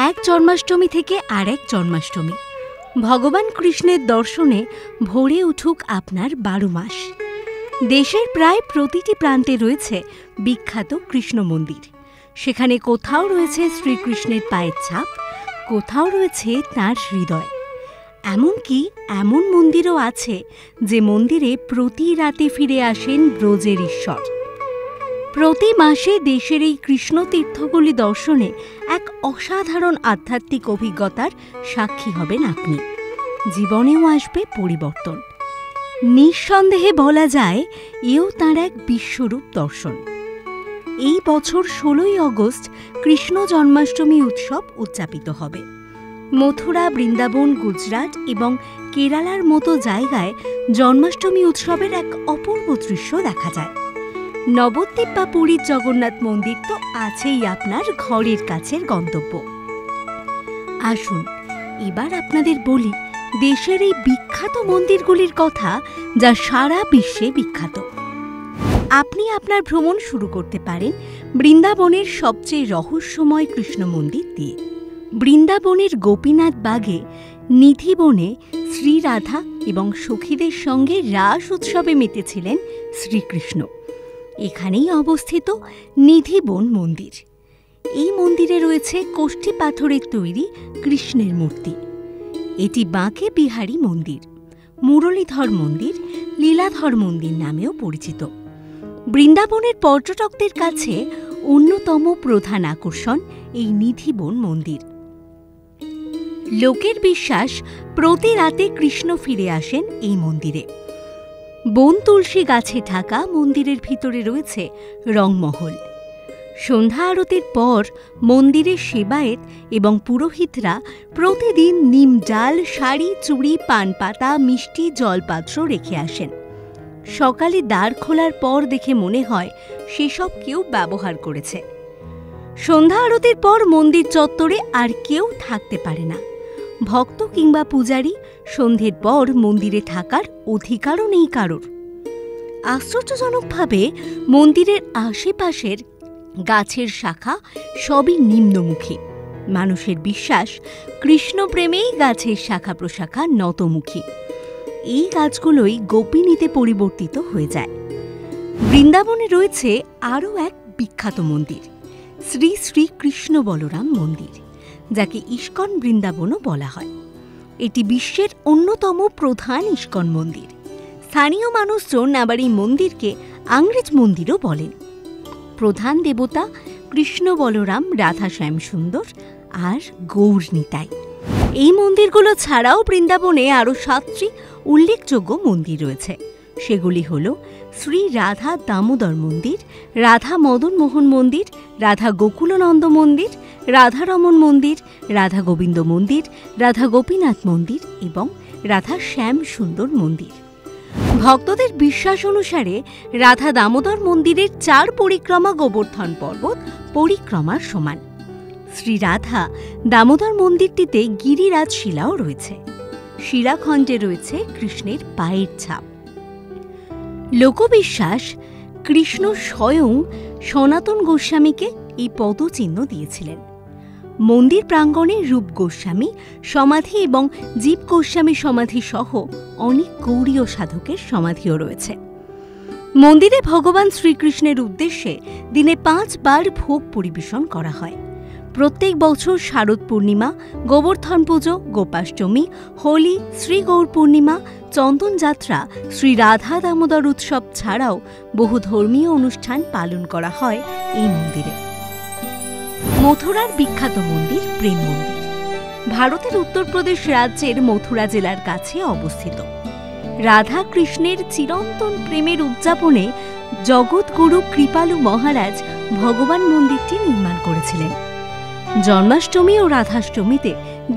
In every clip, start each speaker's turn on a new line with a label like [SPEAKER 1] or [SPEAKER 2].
[SPEAKER 1] এক জন্মাষ্টমী থেকে আরেক জন্মাষ্টমী ভগবান কৃষ্ণের দর্শনে ভরে উঠুক আপনার 12 মাস। দেশের প্রায় প্রতিটি প্রান্তে রয়েছে বিখ্যাত কৃষ্ণ মন্দির। সেখানে কোথাও রয়েছে শ্রীকৃষ্ণের পায়ের ছাপ, কোথাও রয়েছে তাঁর হৃদয়। এমনকি এমন মন্দিরও আছে যে মন্দিরে প্রতি রাতে ফিরে আসেন ব্রজের ঈশ্বর। প্রতি মাসে দেশের এই কৃষ্ণতীর্থগুলি দর্শনে এক অসাধারণ আধ্যাত্মিক অভিজ্ঞতার সাক্ষী হবেন আপনি। জীবনেও আসবে পরিবর্তন। নিঃসন্দেহে বলা যায় এও তাঁর এক বিশ্বরূপ দর্শন। এই বছর 16ই অগস্ট কৃষ্ণ জন্মাষ্টমী উৎসব উদযাপিত হবে। মথুরা, বৃন্দাবন, গুজরাট এবং কেরালার মতো জায়গায় জন্মাষ্টমী উৎসবের এক অপূর্ব দৃশ্য দেখা যায়। নবদ্বীপ বা পুরীর জগন্নাথ মন্দির তো আছেই আপনার ঘরের কাছের গন্তব্য। আসুন এবার আপনাদের বলি দেশের এই বিখ্যাত মন্দিরগুলির কথা, যা সারা বিশ্বে বিখ্যাত। আপনি আপনার ভ্রমণ শুরু করতে পারেন বৃন্দাবনের সবচেয়ে রহস্যময় কৃষ্ণ মন্দির দিয়ে। বৃন্দাবনের গোপীনাথ বাগে নিধিবনে শ্রীরাধা এবং সখীদের সঙ্গে রাস উৎসবে মেতেছিলেন শ্রীকৃষ্ণ। এখানেই অবস্থিত নিধিবন মন্দির। এই মন্দিরে রয়েছে কোষ্ঠী পাথরের তৈরি কৃষ্ণের মূর্তি। এটি বাঁকে বিহারী মন্দির, মুরলীধর মন্দির, লীলাধর মন্দির নামেও পরিচিত। বৃন্দাবনের পর্যটকদের কাছে অন্যতম প্রধান আকর্ষণ এই নিধিবন মন্দির। লোকের বিশ্বাস প্রতি রাতে কৃষ্ণ ফিরে আসেন এই মন্দিরে। বন তুলসী গাছে ঢাকা মন্দিরের ভিতরে রয়েছে রংমহল। সন্ধ্যা আরতির পর মন্দিরের সেবায়েত এবং পুরোহিতরা প্রতিদিন নিম ডাল, শাড়ি, চুড়ি, পান পাতা, মিষ্টি, জলপাত্র রেখে আসেন। সকালে দ্বার খোলার পর দেখে মনে হয় সেসব কেউ ব্যবহার করেছে। সন্ধ্যা আরতির পর মন্দির চত্বরে আর কেউ থাকতে পারে না। ভক্ত কিংবা পূজারী সন্ধ্যের পর মন্দিরে থাকার অধিকারও নেই কারোর। আশ্চর্যজনকভাবে মন্দিরের আশেপাশের গাছের শাখা সবই নিম্নমুখী। মানুষের বিশ্বাস কৃষ্ণপ্রেমেই গাছের শাখা প্রশাখা নতমুখী। এই গাছগুলোই গোপিনীতে পরিবর্তিত হয়ে যায়। বৃন্দাবনে রয়েছে আরও এক বিখ্যাত মন্দির, শ্রী শ্রী কৃষ্ণ বলরাম মন্দির, যাকে ইস্কন বৃন্দাবনও বলা হয়। এটি বিশ্বের অন্যতম প্রধান ইস্কন মন্দির। স্থানীয় মানুষজন আবার এই মন্দিরকে আংরেজ মন্দিরও বলেন। প্রধান দেবতা কৃষ্ণ বলরাম, রাধা শ্যামসুন্দর আর গৌর নিতাই। এই মন্দিরগুলো ছাড়াও বৃন্দাবনে আরও 7টি উল্লেখযোগ্য মন্দির রয়েছে। সেগুলি হল শ্রী রাধা দামোদর মন্দির, রাধা মদন মোহন মন্দির, রাধা গোকুলানন্দ মন্দির, রাধারমণ মন্দির, রাধা গোবিন্দ মন্দির, রাধা গোপীনাথ মন্দির এবং রাধা শ্যাম সুন্দর মন্দির। ভক্তদের বিশ্বাস অনুসারে রাধা দামোদর মন্দিরের 4 পরিক্রমা গোবর্ধন পর্বত পরিক্রমার সমান। শ্রী রাধা দামোদর মন্দিরটিতে গিরিরাজ শিলাও রয়েছে। শিলাখণ্ডে রয়েছে কৃষ্ণের পায়ের ছাপ। লোকবিশ্বাস কৃষ্ণ স্বয়ং সনাতন গোস্বামীকে এই পদচিহ্ন দিয়েছিলেন। মন্দির প্রাঙ্গণে রূপ গোস্বামী সমাধি এবং জীব গোস্বামী সমাধি সহ অনেক গৌড়ীয় সাধকের সমাধিও রয়েছে। মন্দিরে ভগবান শ্রীকৃষ্ণের উদ্দেশ্যে দিনে 5 বার ভোগ পরিবেশন করা হয়। প্রত্যেক বছর শারদ পূর্ণিমা, গোবর্ধন পুজো, গোপাষ্টমী, হোলি, শ্রী গৌর পূর্ণিমা, চন্দন যাত্রা, শ্রী রাধা দামোদর উৎসব ছাড়াও বহু ধর্মীয় অনুষ্ঠান পালন করা হয় এই মন্দিরে। মথুরার বিখ্যাত মন্দির প্রেম মন্দির ভারতের উত্তরপ্রদেশ রাজ্যের মথুরা জেলার কাছে অবস্থিত। রাধা কৃষ্ণের চিরন্তন প্রেমের উদযাপনে জগৎগুরু কৃপালু মহারাজ ভগবান মন্দিরটি নির্মাণ করেছিলেন। জন্মাষ্টমী ও রাধাষ্টমীতে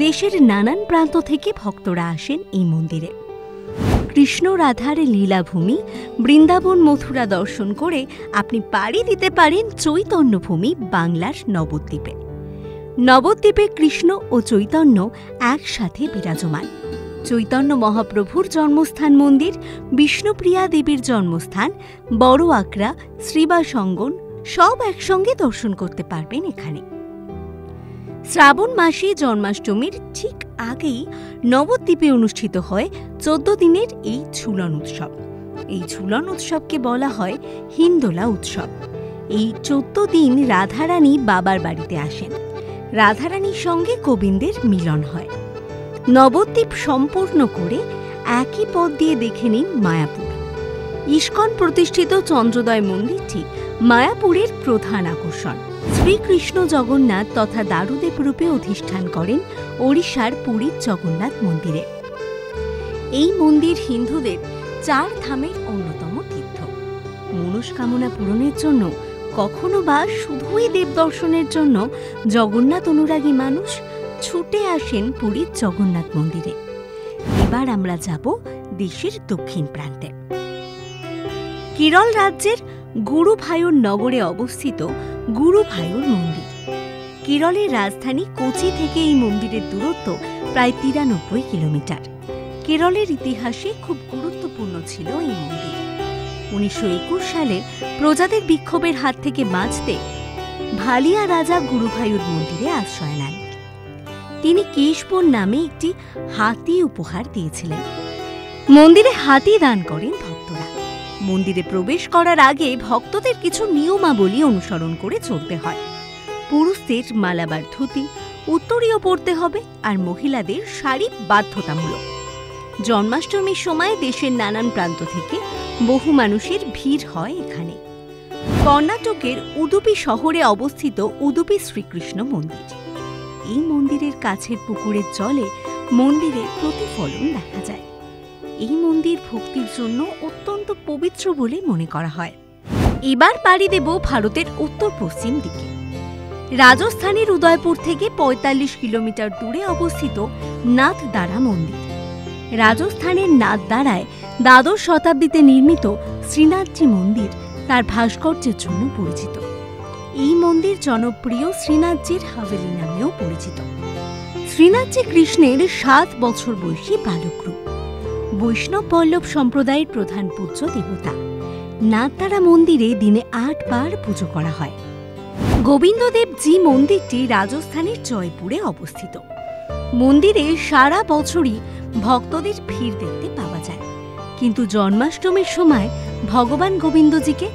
[SPEAKER 1] দেশের নানান প্রান্ত থেকে ভক্তরা আসেন এই মন্দিরে। কৃষ্ণ রাধার লীলাভূমি বৃন্দাবন মথুরা দর্শন করে আপনি পাড়ি দিতে পারেন চৈতন্যভূমি বাংলার নবদ্বীপে। নবদ্বীপে কৃষ্ণ ও চৈতন্য একসাথে বিরাজমান। চৈতন্য মহাপ্রভুর জন্মস্থান মন্দির, বিষ্ণুপ্রিয়া দেবীর জন্মস্থান, বড় আকরা, শ্রীবাস অঙ্গন সব একসঙ্গে দর্শন করতে পারবেন এখানে। শ্রাবণ মাসে জন্মাষ্টমীর ঠিক আগেই নবদ্বীপে অনুষ্ঠিত হয় 14 দিনের এই ঝুলন উৎসব। এই ঝুলন উৎসবকে বলা হয় হিন্দোলা উৎসব। এই 14 দিন রাধারানী বাবার বাড়িতে আসেন। রাধারানীর সঙ্গে গোবিন্দের মিলন হয়। নবদ্বীপ সম্পূর্ণ করে একই পথ দিয়ে দেখে নিন মায়াপুর। ইস্কন প্রতিষ্ঠিত চন্দ্রোদয় মন্দিরটি মায়াপুরের প্রধান আকর্ষণ। শ্রীকৃষ্ণ জগন্নাথ তথা দারুদেব রূপে অধিষ্ঠান করেন ওড়িশার পুরীর জগন্নাথ মন্দিরে। এই মন্দির হিন্দুদের 4 ধামের অন্যতম তীর্থ। মনস্কামনা পূরণের জন্য, কখনো বা শুধুই দেব দর্শনের জন্য জগন্নাথ অনুরাগী মানুষ ছুটে আসেন পুরীর জগন্নাথ মন্দিরে। এবার আমরা যাব দেশের দক্ষিণ প্রান্তে। কেরল রাজ্যের গুরুভায়ুর নগরে অবস্থিত গুরুভায়ুর মন্দির। কেরলের রাজধানী কোচি থেকে এই মন্দিরের দূরত্ব প্রায় 93 কিলোমিটার। কেরলের ইতিহাসে খুব গুরুত্বপূর্ণ ছিল এই মন্দির। 1921 সালে প্রজাদের বিক্ষোভের হাত থেকে বাঁচতে ভালিয়া রাজা গুরুভায়ুর মন্দিরে আশ্রয় নেন। তিনি কেশবন নামে একটি হাতি উপহার দিয়েছিলেন। মন্দিরে হাতি দান করেন ভক্তরা। মন্দিরে প্রবেশ করার আগে ভক্তদের কিছু নিয়মাবলী অনুসরণ করে চলতে হয়। পুরুষদের মালাবার ধুতি, উত্তরীয় পরতে হবে, আর মহিলাদের শাড়ি বাধ্যতামূলক। জন্মাষ্টমীর সময় দেশের নানান প্রান্ত থেকে বহু মানুষের ভিড় হয় এখানে। কর্ণাটকের উডুপি শহরে অবস্থিত উডুপি শ্রীকৃষ্ণ মন্দির। এই মন্দিরের কাছের পুকুরের জলে মন্দিরের প্রতিফলন দেখা যায়। এই মন্দির ভক্তির জন্য অত্যন্ত পবিত্র বলে মনে করা হয়। এবার পাড়ি দেব ভারতের উত্তর পশ্চিম দিকে। রাজস্থানের উদয়পুর থেকে 45 কিলোমিটার দূরে অবস্থিত নাথদ্বারা মন্দির। রাজস্থানের নাথদ্বারায় দ্বাদশ শতাব্দীতে নির্মিত শ্রীনাথজি মন্দির তার ভাস্কর্যের জন্য পরিচিত। এই মন্দির জনপ্রিয় শ্রীনাথজির হাভেলি নামেও পরিচিত। শ্রীনাথজি কৃষ্ণের 7 বছর বয়সী বালক রূপ। বৈষ্ণব বল্লভ সম্প্রদায়ের প্রধান পূজ্য দেবতা। নাথদ্বারা মন্দিরে দিনে 8 বার পুজো করা হয়। গোবিন্দদেবজি মন্দিরটি রাজস্থানের জয়পুরে অবস্থিত। মন্দিরে সারা বছরই ভক্তদের ভিড় দেখতে পাওয়া যায়, কিন্তু জন্মাষ্টমীর সময় ভগবান গোবিন্দজিকে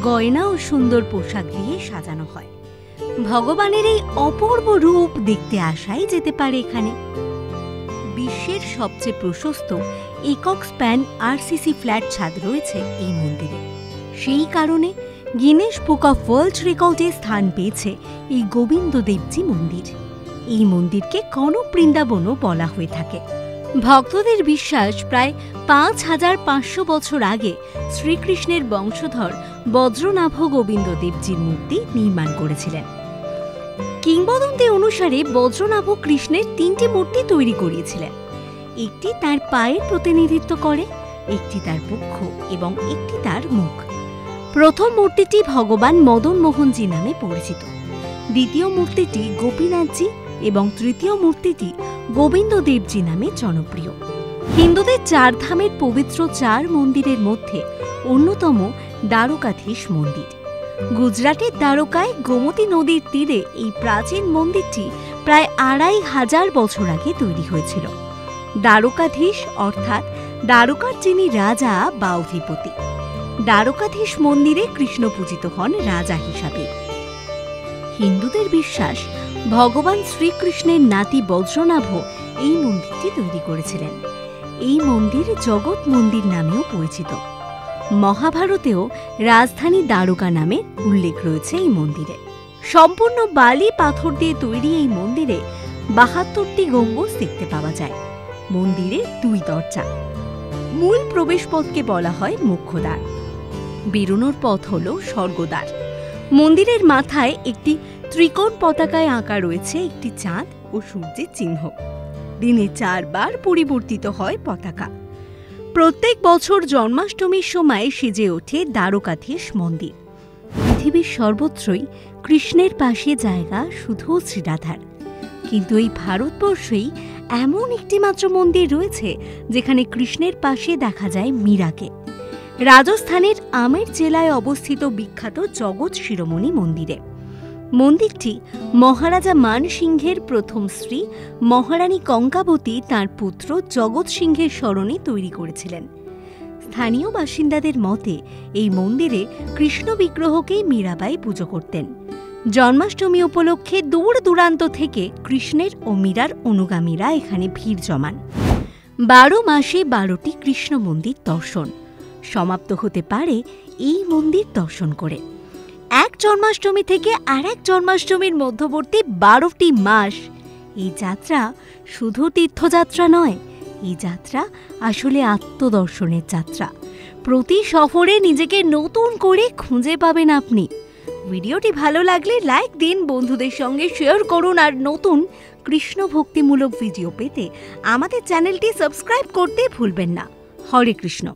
[SPEAKER 1] গয়না ও সুন্দর পোশাক দিয়ে সাজানো হয়। ভগবানের এই অপূর্ব রূপ দেখতে আসাই যেতে পারে এখানে। বিশ্বের সবচেয়ে প্রশস্ত একক স্প্যান আরসিসি ফ্ল্যাট ছাদ রয়েছে এই মন্দিরে। সেই কারণে গিনেস বুক অফ ওয়ার্ল্ড রেকর্ডে স্থান পেয়েছে এই গোবিন্দদেবজি মন্দির। এই মন্দিরকে কনক বৃন্দাবনও বলা হয়ে থাকে। ভক্তদের বিশ্বাস, প্রায় 5500 বছর আগে শ্রীকৃষ্ণের বংশধর বজ্রনাভ গোবিন্দদেবজির মূর্তি নির্মাণ করেছিলেন। কিংবদন্তি অনুসারে বজ্রনাভ কৃষ্ণের 3টি মূর্তি তৈরি করিয়েছিলেন। একটি তার পায়ের প্রতিনিধিত্ব করে, একটি তার বক্ষ এবং একটি তার মুখ। প্রথম মূর্তিটি ভগবান মদন মোহনজি নামে পরিচিত, দ্বিতীয় মূর্তিটি গোপীনাথজি এবং তৃতীয় মূর্তিটি গোবিন্দদেবজি নামে জনপ্রিয়। হিন্দুদের 4 ধামের পবিত্র 4 মন্দিরের মধ্যে অন্যতম দ্বারকাধীশ মন্দির। গুজরাটের দ্বারকায় গোমতী নদীর তীরে এই প্রাচীন মন্দিরটি প্রায় 2500 বছর আগে তৈরি হয়েছিল। দ্বারকাধীশ অর্থাৎ দ্বারকার যিনি রাজা বা অধিপতি। দ্বারকাধীশ মন্দিরে কৃষ্ণ পূজিত হন রাজা হিসাবে। হিন্দুদের বিশ্বাস, ভগবান শ্রীকৃষ্ণের নাতি বজ্রনাভ এই মন্দিরটি তৈরি করেছিলেন। এই মন্দির জগৎ মন্দির নামেও পরিচিত। মহাভারতেও রাজধানী দ্বারকা নামে উল্লেখ রয়েছে এই মন্দিরে। সম্পূর্ণ বালি পাথর দিয়ে তৈরি এই মন্দিরে 72টি গম্বুজ দেখতে পাওয়া যায়। মন্দিরে 2 দরজা। মূল প্রবেশপথকে বলা হয় মুখ্যদ্বার। বেরোনোর পথ হল স্বর্গদ্বার। মন্দিরের মাথায় একটি ত্রিকোণ পতাকায় আঁকা রয়েছে একটি চাঁদ ও সূর্যের চিহ্ন। দিনে 4 বার পরিবর্তিত হয় পতাকা। প্রত্যেক বছর জন্মাষ্টমীর সময় সেজে ওঠে দ্বারকাধীশ মন্দির। পৃথিবীর সর্বত্রই কৃষ্ণের পাশে জায়গা শুধু শ্রীরাধার, কিন্তু এই ভারতবর্ষেই এমন একটি মাত্র মন্দির রয়েছে যেখানে কৃষ্ণের পাশে দেখা যায় মীরাকে। রাজস্থানের আমের জেলায় অবস্থিত বিখ্যাত জগৎ শিরোমণি মন্দিরে মন্দিরটি মহারাজা মান সিংহের প্রথম স্ত্রী মহারানী কঙ্কাবতী তাঁর পুত্র জগৎ সিংহের স্মরণে তৈরি করেছিলেন। স্থানীয় বাসিন্দাদের মতে এই মন্দিরে কৃষ্ণ বিগ্রহকেই মীরাবাই পুজো করতেন। জন্মাষ্টমী উপলক্ষে দূর দূরান্ত থেকে কৃষ্ণের ও মীরার অনুগামীরা এখানে ভিড় জমান। 12 মাসে 12টি কৃষ্ণ মন্দির দর্শন সমাপ্ত হতে পারে এই মন্দির দর্শন করে। এক জন্মাষ্টমী থেকে আরেক জন্মাষ্টমীর মধ্যবর্তী 12টি মাস এই যাত্রা শুধু তীর্থযাত্রা নয়, এই যাত্রা আসলে আত্মদর্শনের যাত্রা। প্রতি সফরে নিজেকে নতুন করে খুঁজে পাবেন আপনি। ভিডিওটি ভালো লাগলে লাইক দিন, বন্ধুদের সঙ্গে শেয়ার করুন, আর নতুন কৃষ্ণ ভক্তিমূলক ভিডিও পেতে আমাদের চ্যানেলটি সাবস্ক্রাইব করতে ভুলবেন না। হরে কৃষ্ণ।